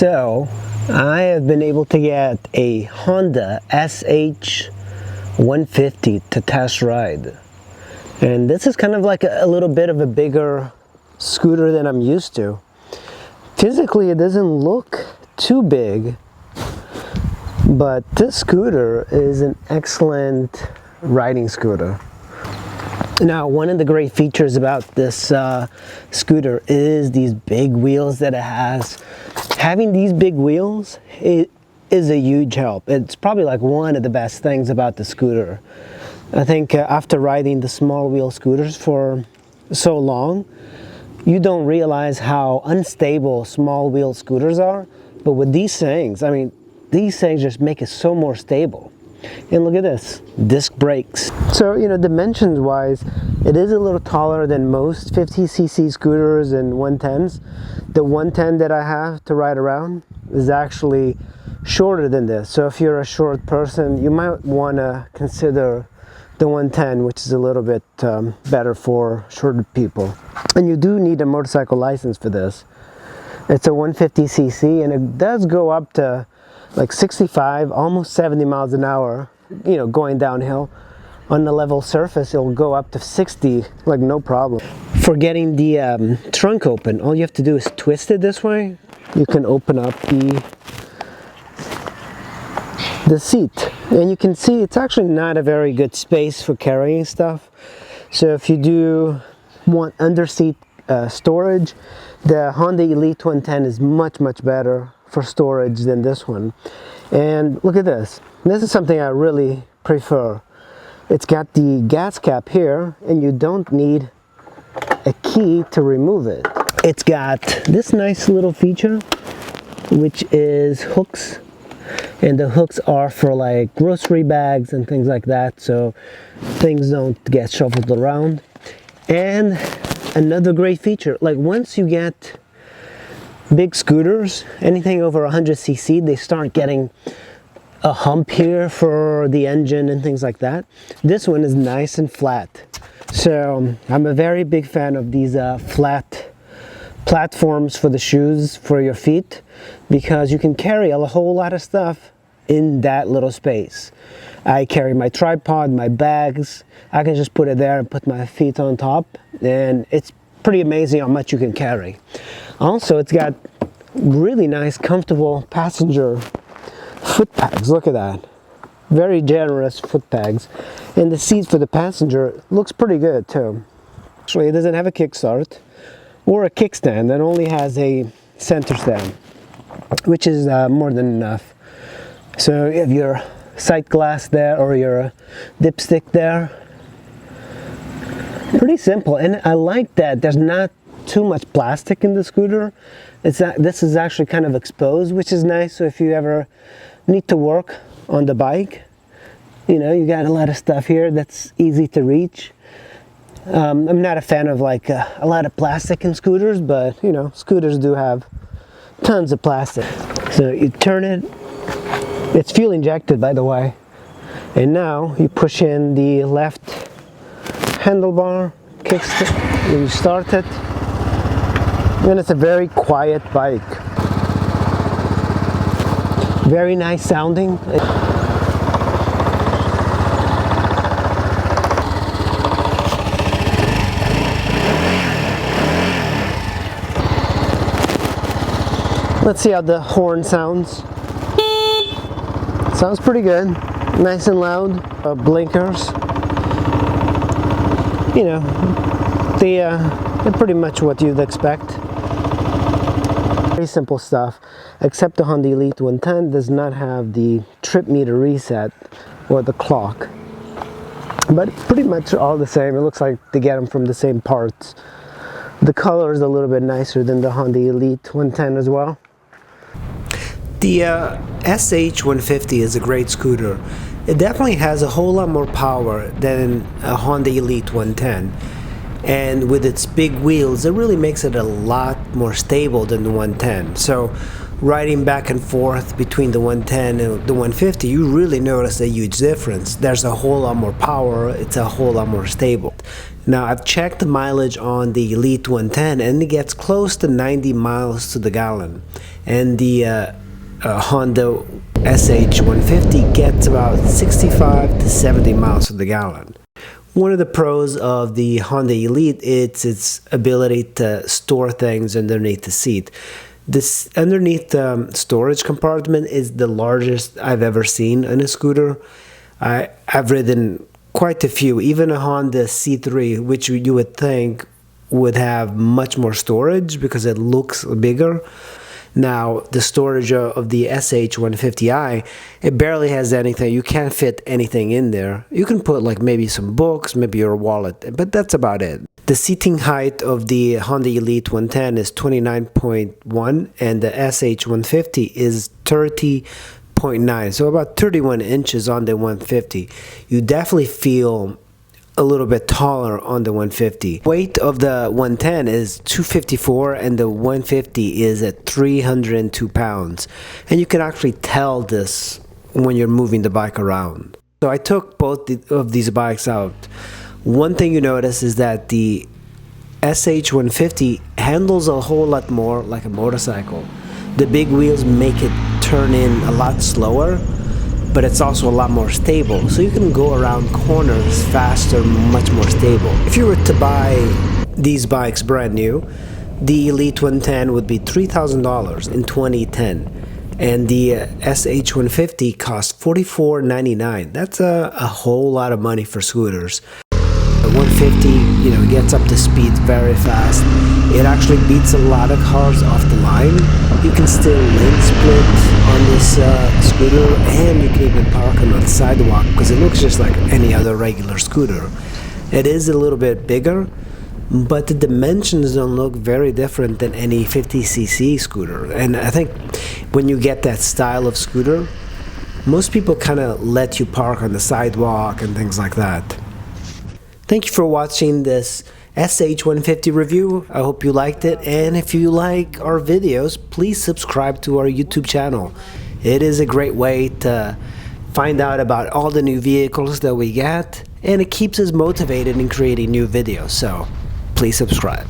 So I have been able to get a Honda SH150 to test ride, and this is kind of like a little bit of a bigger scooter than I'm used to. Physically it doesn't look too big, but this scooter is an excellent riding scooter. Now, one of the great features about this scooter is these big wheels that it has. Having these big wheels is a huge help. It's probably like one of the best things about the scooter. I think after riding the small wheel scooters for so long, you don't realize how unstable small wheel scooters are. But with these things, I mean, these things just make it so more stable. And look at this, disc brakes. So, you know, dimensions wise, it is a little taller than most 50cc scooters and 110s. The 110 that I have to ride around is actually shorter than this. So if you're a short person, you might want to consider the 110, which is a little bit better for shorter people. And you do need a motorcycle license for this. It's a 150cc, and it does go up to like 65, almost 70 miles an hour, you know, going downhill. On the level surface, it'll go up to 60, like no problem. For getting the trunk open, all you have to do is twist it this way. You can open up the seat, and you can see it's actually not a very good space for carrying stuff. So if you do want underseat storage, the Honda Elite 110 is much better for storage than this one. And look at this. This is something I really prefer. It's got the gas cap here, and you don't need a key to remove it. It's got this nice little feature, which is hooks, and the hooks are for like grocery bags and things like that, so things don't get shuffled around. And another great feature, like once you get big scooters, anything over 100cc, they start getting a hump here for the engine and things like that. This one is nice and flat. So I'm a very big fan of these flat platforms for the shoes for your feet, because you can carry a whole lot of stuff in that little space. I carry my tripod, my bags. I can just put it there and put my feet on top, and it's pretty amazing how much you can carry. Also, it's got really nice, comfortable passenger foot pegs. Look at that. Very generous foot pegs. And the seat for the passenger looks pretty good too. Actually, it doesn't have a kickstart or a kickstand. It only has a center stand, which is more than enough. So you have your sight glass there, or your dipstick there. Pretty simple, and I like that there's not too much plastic in the scooter. This is actually kind of exposed, which is nice. So if you ever need to work on the bike, you know, you got a lot of stuff here that's easy to reach. I'm not a fan of like a lot of plastic in scooters, but you know, scooters do have tons of plastic. So you turn it, it's fuel injected, by the way, and now you push in the left handlebar, kickstand, and you start it. And it's a very quiet bike. Very nice sounding. Let's see how the horn sounds. Sounds pretty good. Nice and loud. Blinkers. You know, they're pretty much what you'd expect. Very simple stuff, except the Honda Elite 110 does not have the trip meter reset or the clock. But pretty much all the same. It looks like they get them from the same parts. The color is a little bit nicer than the Honda Elite 110 as well. The SH150 is a great scooter. It definitely has a whole lot more power than a Honda Elite 110. And with its big wheels, it really makes it a lot more stable than the 110. So riding back and forth between the 110 and the 150, you really notice a huge difference. There's a whole lot more power, it's a whole lot more stable. Now I've checked the mileage on the Elite 110 and it gets close to 90 miles to the gallon, and the Honda SH150 gets about 65 to 70 miles to the gallon. One of the pros of the Honda Elite is its ability to store things underneath the seat. This underneath storage compartment is the largest I've ever seen in a scooter. I've ridden quite a few, even a Honda C3, which you would think would have much more storage because it looks bigger. Now, the storage of the SH150i, it barely has anything. You can't fit anything in there. You can put like maybe some books, maybe your wallet, but that's about it. The seating height of the Honda Elite 110 is 29.1 and the SH150 is 30.9, so about 31 inches on the 150. You definitely feel a little bit taller on the 150. Weight of the 110 is 254 and the 150 is at 302 pounds. And you can actually tell this when you're moving the bike around. So I took both of these bikes out. One thing you notice is that the SH150 handles a whole lot more like a motorcycle. The big wheels make it turn in a lot slower, but it's also a lot more stable, so you can go around corners faster, much more stable. If you were to buy these bikes brand new, the Elite 110 would be $3,000 in 2010, and the SH150 costs $44.99. That's a whole lot of money for scooters. The 150, gets up to speed very fast. It actually beats a lot of cars off the line. You can still lane split on this scooter, and you can even park on the sidewalk because it looks just like any other regular scooter. It is a little bit bigger, but the dimensions don't look very different than any 50cc scooter. And I think when you get that style of scooter, most people kind of let you park on the sidewalk and things like that. Thank you for watching this SH150 review. I hope you liked it, and if you like our videos, please subscribe to our YouTube channel. It is a great way to find out about all the new vehicles that we get, and it keeps us motivated in creating new videos, so please subscribe.